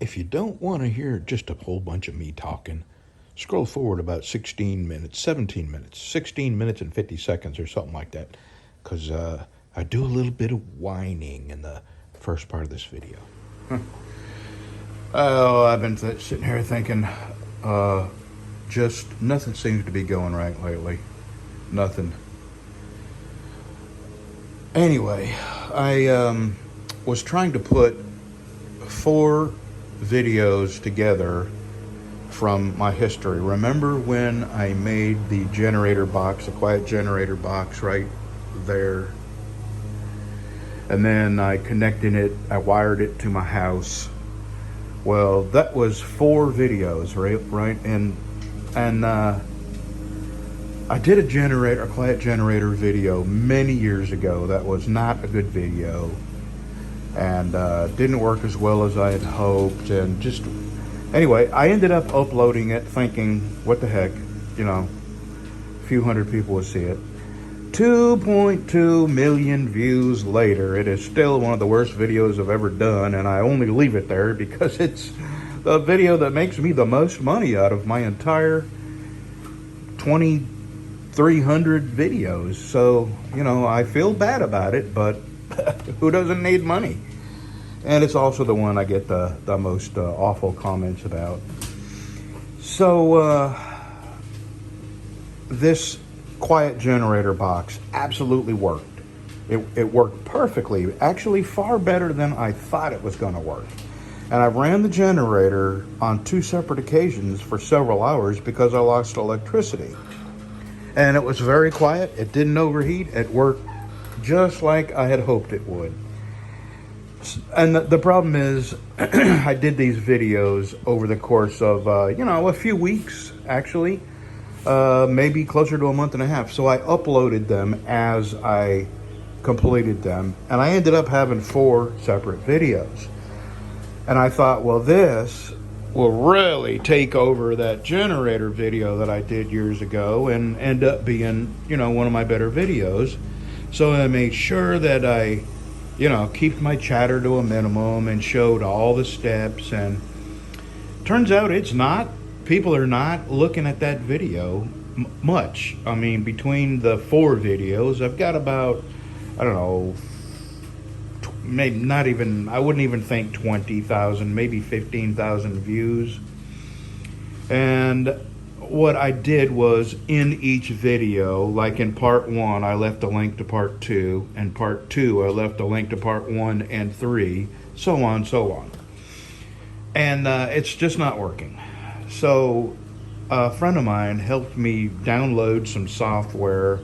If you don't want to hear just a whole bunch of me talking, scroll forward about 16 minutes, 17 minutes, 16 minutes and 50 seconds or something like that, because I do a little bit of whining in the first part of this video. Oh, I've been sitting here thinking, just nothing seems to be going right lately. Nothing. Anyway, I was trying to put 4 videos together from my history. Remember when I made the generator box, the quiet generator box right there? And then I connected it, I wired it to my house. Well, that was 4 videos, right? And I did a quiet generator video many years ago. That was not a good video, and didn't work as well as I had hoped. And just anyway, I ended up uploading it, thinking, what the heck, a few hundred people would see it. 2.2 million views later, it is still one of the worst videos I've ever done, and I only leave it there because it's the video that makes me the most money out of my entire 2,300 videos. So, I feel bad about it, but who doesn't need money? And it's also the one I get the most awful comments about. So, this quiet generator box absolutely worked. It worked perfectly, actually far better than I thought it was going to work. And I ran the generator on 2 separate occasions for several hours because I lost electricity. And it was very quiet. It didn't overheat. It worked just like I had hoped it would. And the problem is, I did these videos over the course of, a few weeks, actually. Maybe closer to a month and a half. So I uploaded them as I completed them. And I ended up having 4 separate videos. And I thought, well, this will really take over that generator video that I did years ago and end up being, one of my better videos. So I made sure that I, keep my chatter to a minimum and showed all the steps. And turns out it's not. People are not looking at that video much. I mean, between the 4 videos, I've got about, I don't know, maybe not even, I wouldn't even think 20,000, maybe 15,000 views. And what I did was, in each video, like in part 1, I left a link to part 2, and part 2, I left a link to part 1 and 3, so on, so on. And it's just not working. So a friend of mine helped me download some software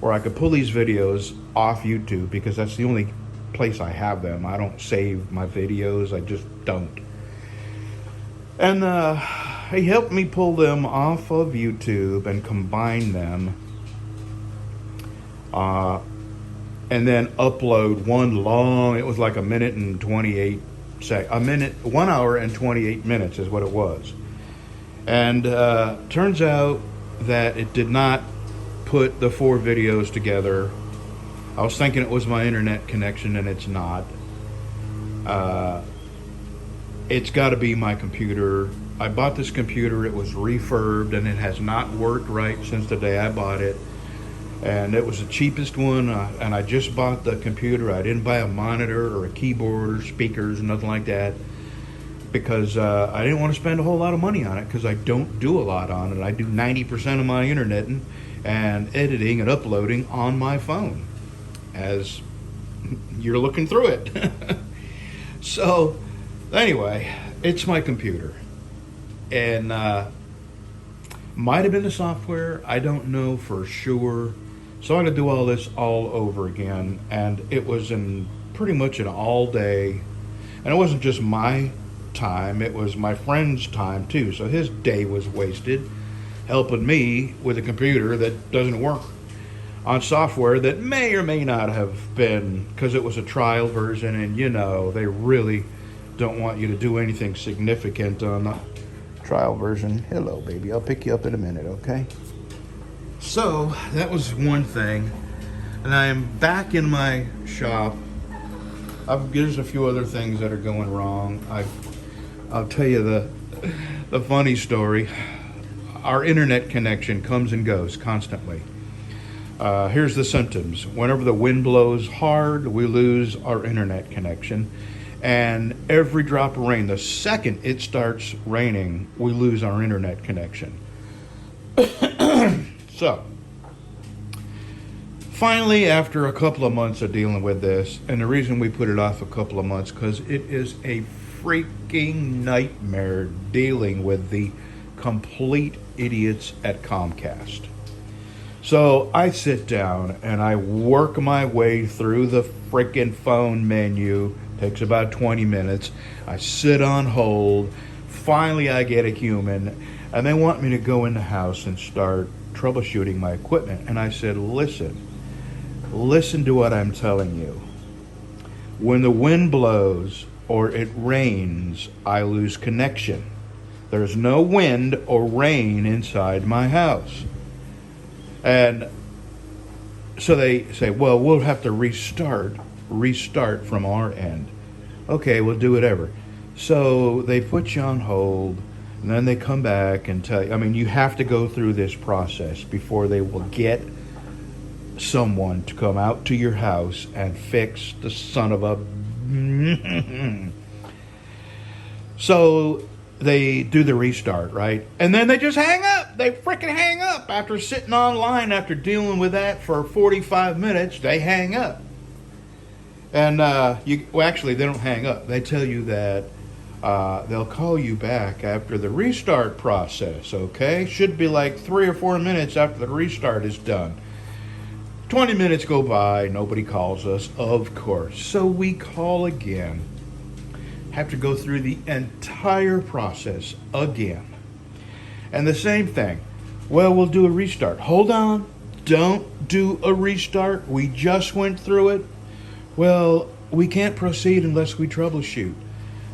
where I could pull these videos off YouTube, because that's the only place I have them. I don't save my videos, I just don't. And he helped me pull them off of YouTube and combine them, and then upload one long, it was like 1 minute and 1 hour and 28 minutes is what it was. And turns out that it did not put the 4 videos together. I was thinking it was my internet connection, and it's not. It's got to be my computer. I bought this computer, it was refurbed, and it has not worked right since the day I bought it. And it was the cheapest one, and I just bought the computer. I didn't buy a monitor or a keyboard or speakers, nothing like that, because I didn't want to spend a whole lot of money on it, because I don't do a lot on it. I do 90% of my interneting and editing and uploading on my phone, as you're looking through it. So anyway, it's my computer, and might have been the software, I don't know for sure. So I had to do all this all over again, and it was in pretty much an all day, and it wasn't just my time, it was my friend's time too. So his day was wasted helping me with a computer that doesn't work on software that may or may not have been, because it was a trial version, and they really don't want you to do anything significant on the trial version. Hello, baby, I'll pick you up in a minute, okay? So that was one thing, and I am back in my shop. There's a few other things that are going wrong. I'll tell you the funny story. Our internet connection comes and goes constantly. Here's the symptoms. Whenever the wind blows hard, we lose our internet connection. And every drop of rain, the second it starts raining, we lose our internet connection. So, finally, after a couple of months of dealing with this, and the reason we put it off a couple of months, because it is a freaking nightmare dealing with the complete idiots at Comcast. So I sit down and I work my way through the freaking phone menu. Takes about 20 minutes. I sit on hold. Finally, I get a human, and they want me to go in the house and start troubleshooting my equipment. And I said, listen to what I'm telling you. When the wind blows or it rains, I lose connection. There's no wind or rain inside my house. And so they say, well, we'll have to restart from our end. Okay, we'll do whatever. So they put you on hold, and then they come back and tell you, I mean, you have to go through this process before they will get someone to come out to your house and fix the son of a... So they do the restart, right? And then they just hang up. They freaking hang up. After sitting online, after dealing with that for 45 minutes, they hang up. And, well, actually, they don't hang up. They tell you that they'll call you back after the restart process, okay? Should be like 3 or 4 minutes after the restart is done. 20 minutes go by, nobody calls us, of course. So we call again. Have to go through the entire process again. And the same thing. Well, we'll do a restart. Hold on. Don't do a restart. We just went through it. Well, we can't proceed unless we troubleshoot.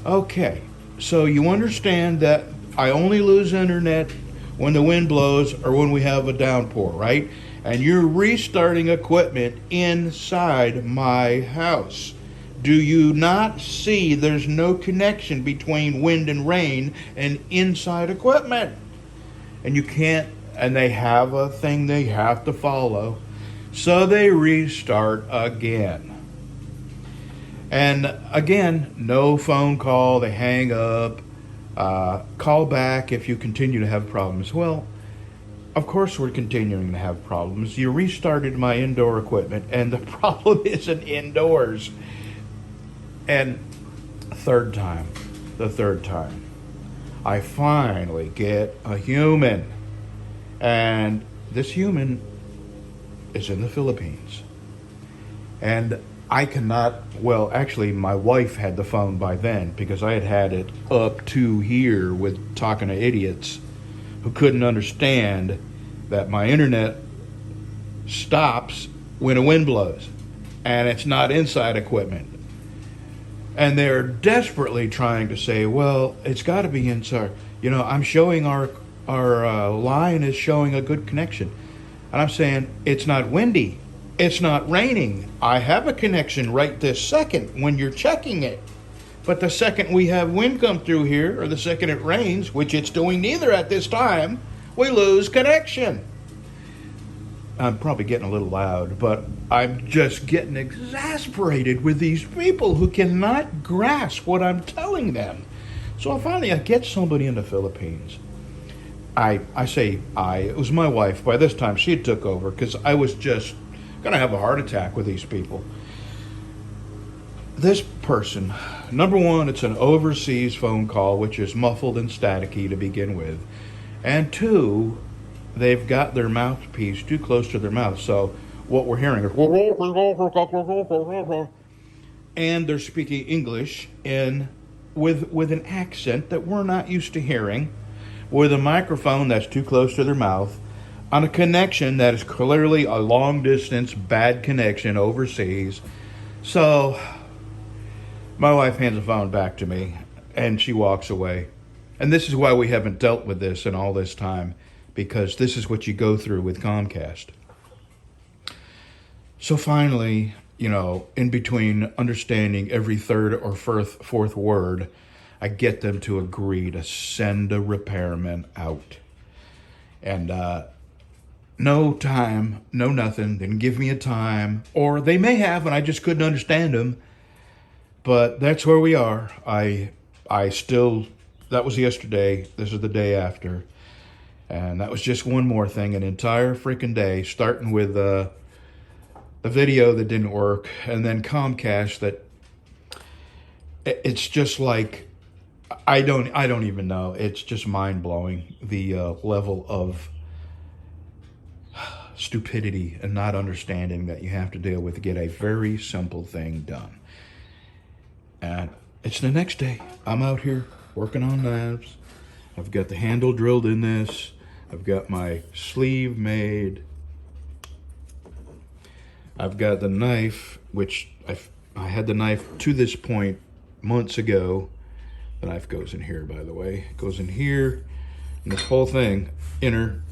Okay. So you understand that I only lose internet when the wind blows or when we have a downpour, right? And you're restarting equipment inside my house. Do you not see there's no connection between wind and rain and inside equipment? And you can't, and they have a thing they have to follow. So they restart again. And again, no phone call, they hang up, call back if you continue to have problems. Well, of course we're continuing to have problems. You restarted my indoor equipment and the problem isn't indoors. And the third time, I finally get a human. And this human is in the Philippines. And I cannot, well, actually, my wife had the phone by then because I had it up to here with talking to idiots who couldn't understand that my internet stops when a wind blows. And it's not inside equipment. And they're desperately trying to say, well, it's got to be inside. You know, I'm showing our line is showing a good connection. And I'm saying, it's not windy. It's not raining. I have a connection right this second when you're checking it. But the second we have wind come through here, or the second it rains, which it's doing neither at this time, we lose connection. I'm probably getting a little loud, but I'm just getting exasperated with these people who cannot grasp what I'm telling them. So finally I get somebody in the Philippines. I say it was my wife. By this time she took over because I was just going to have a heart attack with these people. This person, number one, it's an overseas phone call, which is muffled and staticky to begin with. And two, they've got their mouthpiece too close to their mouth. So what we're hearing is, and they're speaking English with an accent that we're not used to hearing, with a microphone that's too close to their mouth, on a connection that is clearly a long distance bad connection overseas. So my wife hands the phone back to me and she walks away. And this is why we haven't dealt with this in all this time, because this is what you go through with Comcast. So finally, in between understanding every third or fourth word, I get them to agree to send a repairman out. And no time, no nothing. Didn't give me a time. Or they may have, and I just couldn't understand them. But that's where we are. I still, that was yesterday. This is the day after. And that was just one more thing, an entire freaking day, starting with a video that didn't work, and then Comcast that it's just like, I don't even know. It's just mind blowing, the level of stupidity and not understanding that you have to deal with to get a very simple thing done. And it's the next day. I'm out here working on knives. I've got the handle drilled in this. I've got my sleeve made. I've got the knife, which I had the knife to this point months ago. The knife goes in here, by the way. It goes in here, and this whole thing, and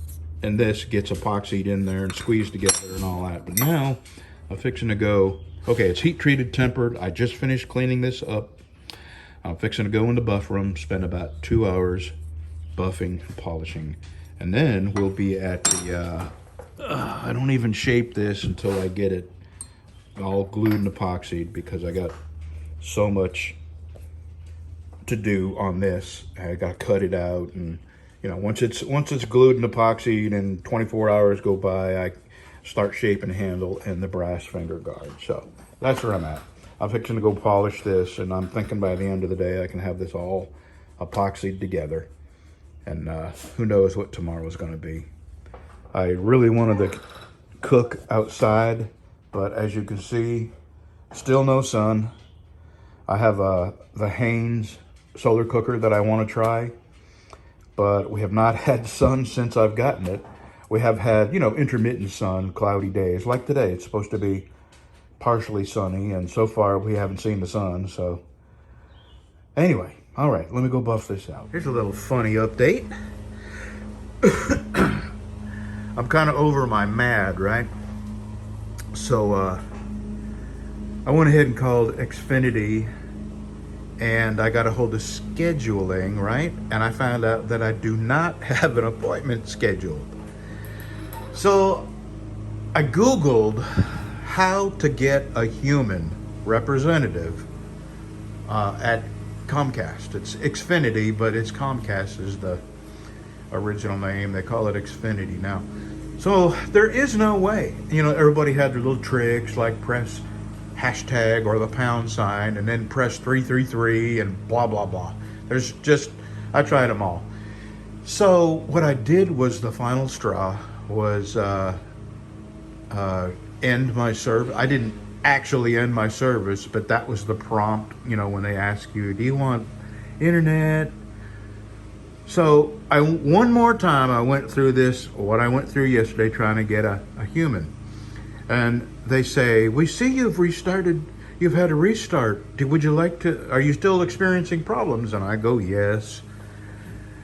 this gets epoxied in there and squeezed together and all that. But now, I'm fixing to go, okay, it's heat treated, tempered. I just finished cleaning this up. I'm fixing to go into buff room, spend about 2 hours buffing and polishing. And then we'll be at the, I don't even shape this until I get it all glued and epoxied, because I got so much to do on this. I got to cut it out, and once it's glued and epoxied and 24 hours go by, I start shaping the handle and the brass finger guard. So that's where I'm at. I'm fixing to go polish this, and I'm thinking by the end of the day I can have this all epoxied together. And who knows what tomorrow is going to be. I really wanted to cook outside, but as you can see, still no sun. I have the Haynes solar cooker that I want to try, but we have not had sun since I've gotten it. We have had, intermittent sun, cloudy days. Like today, it's supposed to be partially sunny, and so far we haven't seen the sun. So anyway, all right, let me go buff this out. Here's a little funny update. I'm kind of over my mad, right? So I went ahead and called Xfinity, and I got a hold of scheduling, right? And I found out that I do not have an appointment scheduled. So I Googled how to get a human representative at Comcast. It's Xfinity, but it's Comcast is the original name. They call it Xfinity now. So there is no way. Everybody had their little tricks, like press hashtag or the pound sign and then press 333 and blah, blah, blah. I tried them all. So what I did was, the final straw was end my service. I didn't actually end my service, but that was the prompt, when they ask you, do you want internet? So one more time I went through what I went through yesterday, trying to get a human. And they say, we see you've had a restart. Are you still experiencing problems? And I go, yes.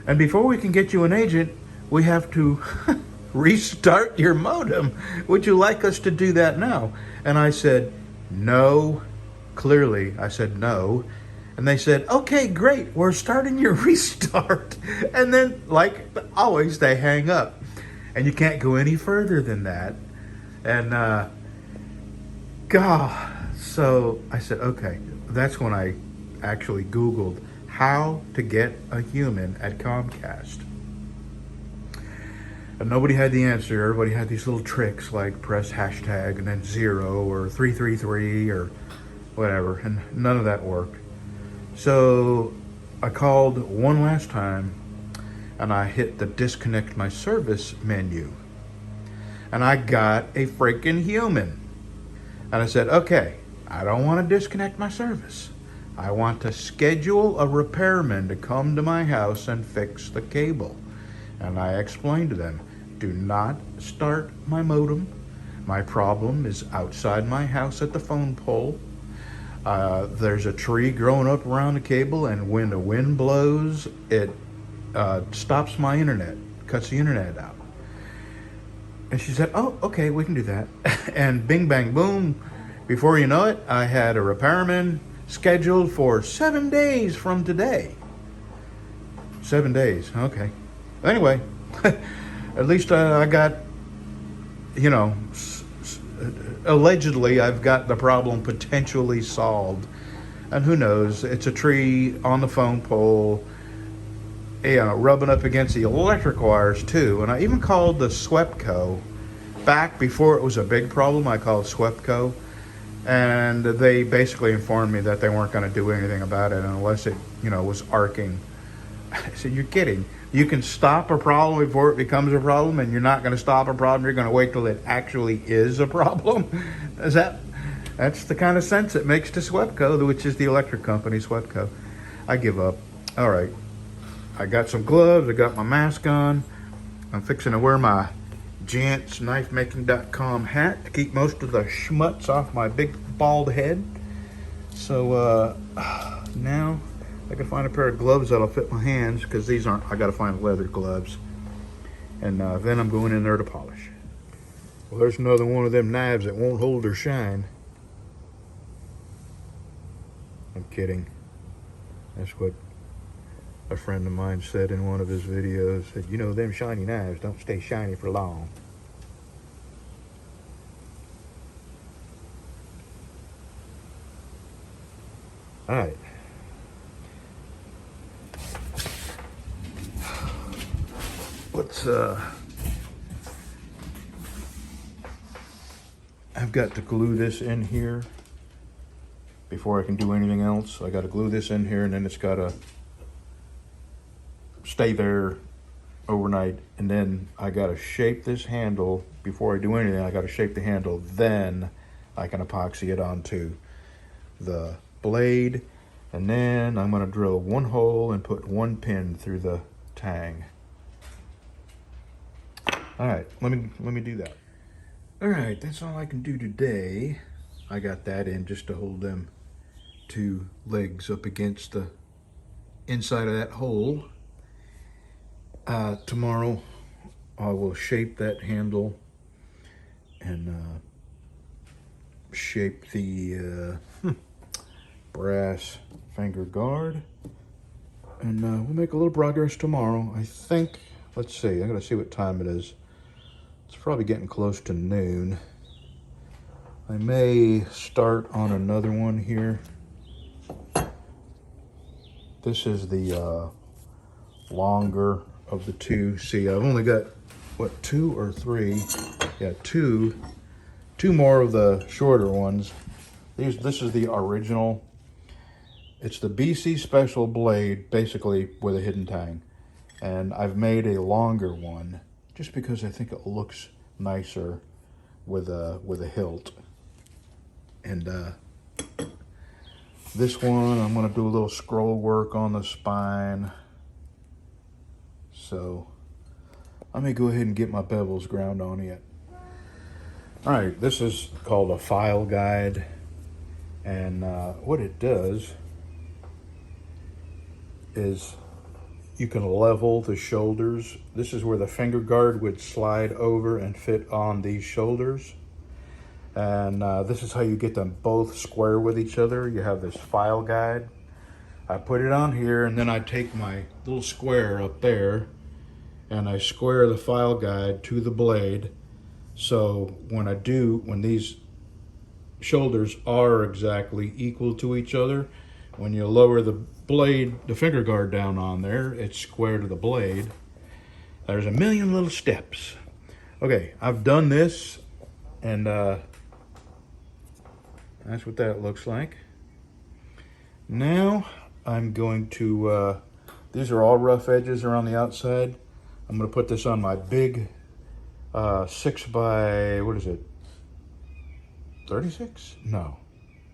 And before we can get you an agent, we have to restart your modem. Would you like us to do that now? And I said, no. Clearly, I said no. And they said, okay, great, we're starting your restart. And then, like always, they hang up. And you can't go any further than that. And, so I said, okay. That's when I actually Googled how to get a human at Comcast. And nobody had the answer. Everybody had these little tricks like press hashtag and then 0 or 333 or whatever, and none of that worked. So I called one last time, and I hit the disconnect my service menu, and I got a freaking human. And I said, okay, I don't want to disconnect my service. I want to schedule a repairman to come to my house and fix the cable. And I explained to them, do not start my modem. My problem is outside my house at the phone pole. There's a tree growing up around the cable, and when the wind blows, it stops my internet, cuts the internet out. And she said, oh, okay, we can do that. And bing, bang, boom, Before you know it, I had a repairman scheduled for 7 days from today. 7 days, okay. Anyway, at least I got, you know, allegedly I've got the problem potentially solved. And who knows, it's a tree on the phone pole, rubbing up against the electric wires too. And I even called the SWEPCO back before it was a big problem. I called SWEPCO, and they basically informed me that they weren't going to do anything about it unless it, was arcing. I said, you're kidding. You can stop a problem before it becomes a problem, and you're not going to stop a problem. You're going to wait till it actually is a problem. That's the kind of sense it makes to SWEPCO, which is the electric company, SWEPCO. I give up. All right. I got some gloves. I got my mask on. I'm fixing to wear my JantsKnifeMaking.com hat to keep most of the schmutz off my big bald head. So now I can find a pair of gloves that'll fit my hands, because these aren't. I got to find leather gloves. And then I'm going in there to polish. Well, there's another one of them knives that won't hold or shine. I'm kidding. That's what a friend of mine said in one of his videos. Said, them shiny knives don't stay shiny for long. All right. Let's I've got to glue this in here before I can do anything else. I got to glue this in here, and then it's got to stay there overnight. And then I got to shape this handle before I do anything. I got to shape the handle, then I can epoxy it onto the blade, and then I'm going to drill one hole and put one pin through the tang. All right, let me do that. All right, that's all I can do today. I got that in just to hold them two legs up against the inside of that hole. Tomorrow I will shape that handle and shape the brass finger guard, and we'll make a little progress tomorrow. I think, let's see, I gotta see what time it is. It's probably getting close to noon. I may start on another one here. This is the longer of the two. See, I've only got, what, 2 or 3? Yeah, two more of the shorter ones. This is the original. It's the BC Special blade, basically with a hidden tang. And I've made a longer one just because I think it looks nicer with a hilt. And this one, I'm gonna do a little scroll work on the spine. So I may go ahead and get my bevels ground on it. All right, this is called a file guide. And what it does is you can level the shoulders. This is where the finger guard would slide over and fit on these shoulders. And this is how you get them both square with each other. You have this file guide. I put it on here, and then I take my little square up there and I square the file guide to the blade. So when these shoulders are exactly equal to each other, when you lower the blade, the finger guard down on there, it's square to the blade. There's a million little steps. Okay, I've done this, and that's what that looks like. Now I'm going to, these are all rough edges around the outside. I'm going to put this on my big 6 by, what is it? 36? No,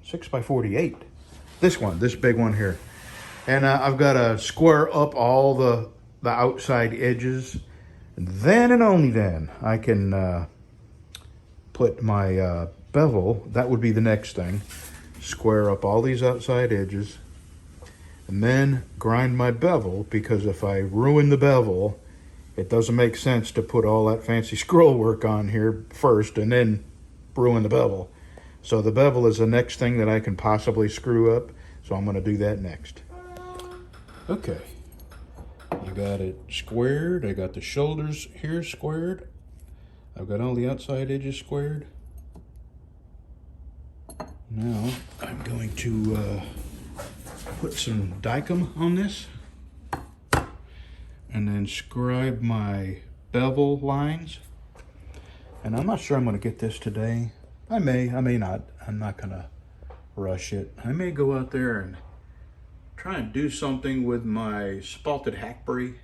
6 by 48. This one, this big one here. And I've got to square up all the outside edges. And then and only then I can put my bevel. That would be the next thing. Square up all these outside edges. And then grind my bevel, because if I ruin the bevel, it doesn't make sense to put all that fancy scroll work on here first and then ruin the bevel. So the bevel is the next thing that I can possibly screw up. So I'm going to do that next. Okay. I got it squared. I got the shoulders here squared. I've got all the outside edges squared. Now I'm going to put some Dykem on this and then scribe my bevel lines. And I'm not sure I'm going to get this today. I may not. I'm not going to rush it. I may go out there and try and do something with my spalted hackberry.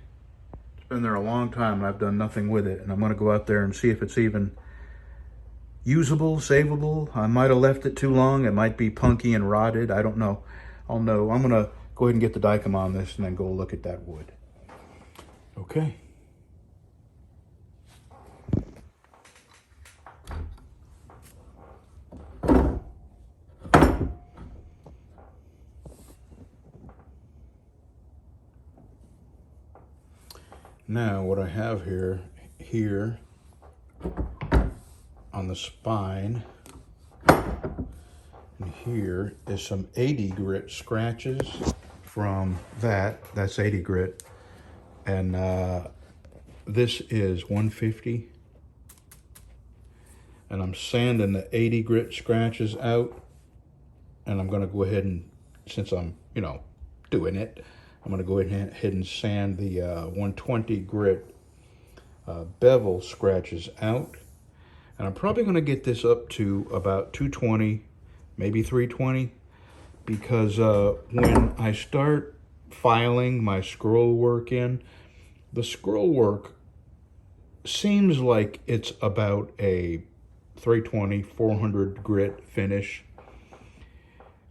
It's been there a long time and I've done nothing with it. And I'm going to go out there and see if it's even usable, savable. I might have left it too long. It might be punky and rotted. I don't know. I'll know. I'm going to go ahead and get the Dykem on this and then go look at that wood. Okay. Now what I have here on the spine and here is some 80 grit scratches from that's 80 grit, and this is 150, and I'm sanding the 80 grit scratches out, and I'm going to go ahead and, since I'm doing it, I'm going to go ahead and sand the 120 grit bevel scratches out. And I'm probably going to get this up to about 220, maybe 320, because when I start filing my scroll work in, the scroll work seems like it's about a 320, 400 grit finish.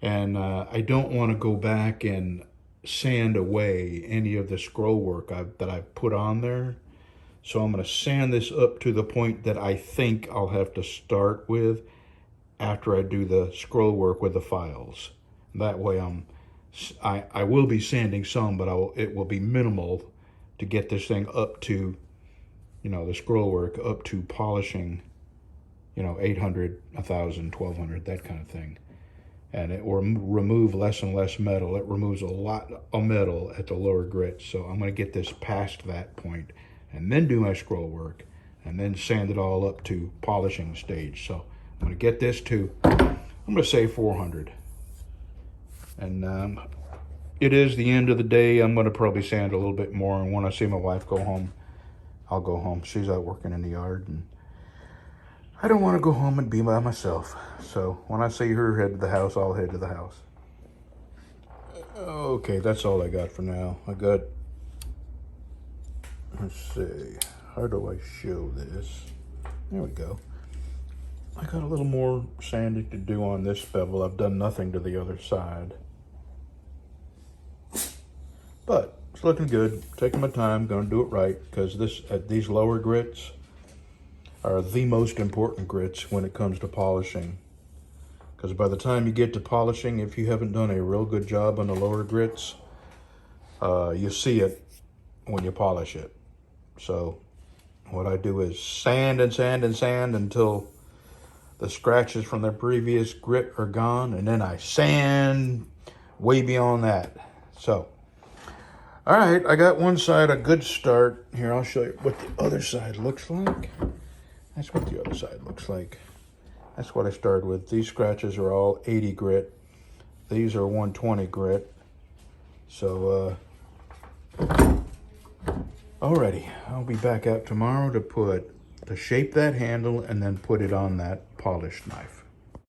And I don't want to go back and sand away any of the scroll work that I've put on there. So I'm going to sand this up to the point that I think I'll have to start with after I do the scroll work with the files. That way I will be sanding some, but it will be minimal to get this thing up to, the scroll work up to polishing, 800, 1000, 1200, that kind of thing. And it will remove less and less metal. It removes a lot of metal at the lower grit. So I'm going to get this past that point and then do my scroll work and then sand it all up to polishing stage. So I'm going to get this to, I'm going to say 400. And it is the end of the day. I'm going to probably sand a little bit more. And when I see my wife go home, I'll go home. She's out working in the yard, and I don't want to go home and be by myself. So when I see her head to the house, I'll head to the house. Okay, that's all I got for now. Let's see, how do I show this? There we go. I got a little more sanding to do on this bevel. I've done nothing to the other side. But it's looking good. Taking my time, gonna do it right, because these lower grits are the most important grits when it comes to polishing. Because by the time you get to polishing, if you haven't done a real good job on the lower grits, you see it when you polish it. So what I do is sand and sand and sand until the scratches from the previous grit are gone, and then I sand way beyond that. So, all right, I got one side a good start. Here, I'll show you what the other side looks like. That's what the other side looks like. That's what I started with. These scratches are all 80 grit. These are 120 grit. So, alrighty, I'll be back out tomorrow to shape that handle and then put it on that polished knife.